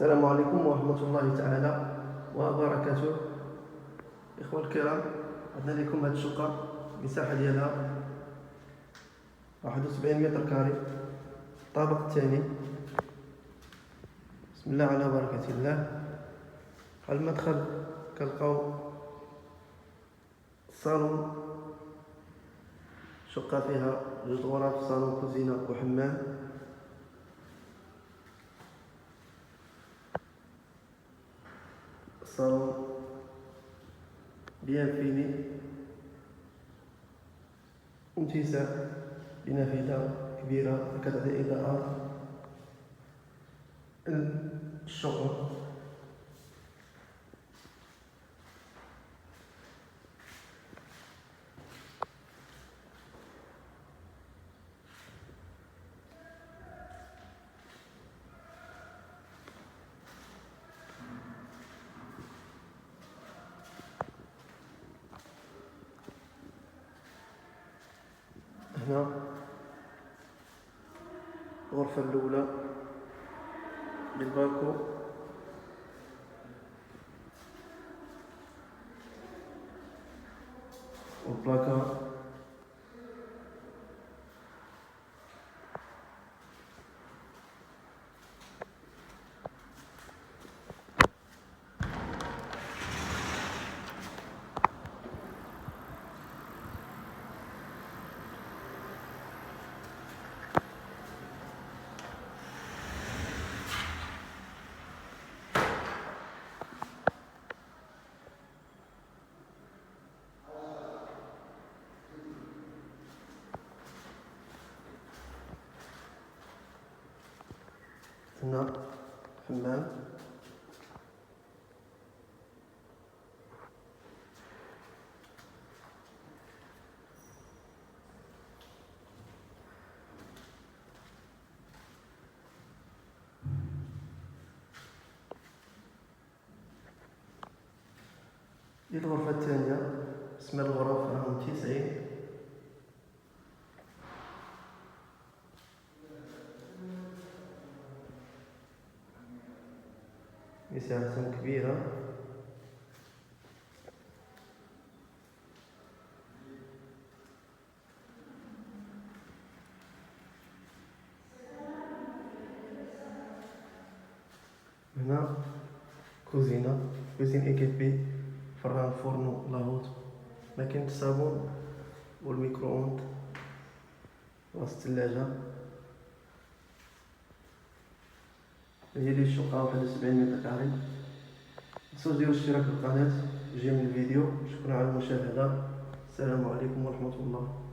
السلام عليكم ورحمة الله تعالى وبركاته. إخوة الكرام، عندنا لكم هذه الشقة المساحة ديالها 71 متر كاري، الطابق الثاني. بسم الله على بركة الله. على المدخل كنلقاو الصالون، شقة فيها 2 غرف، صالون، كوزينة وحمام. الصالون بيان فيني متسع بنافذة كبيرة كتعطي إضاءة للشقة. هنا الغرفة الأولى بالباكو، والبلاكار. هنا حمام، ديال الغرفة الثانية. اسم الغرف رقم 90. مساحة كبيرة، هنا كوزينة إيكيبي، فران، فورنو، لاهوت، ماكينة الصابون والميكرووند والثلاجة. هي ديال الشقة 71 متر كاري. متنساوش ديروا الاشتراك في القناة. جيم الفيديو. شكرا على المشاهدة. السلام عليكم ورحمة الله.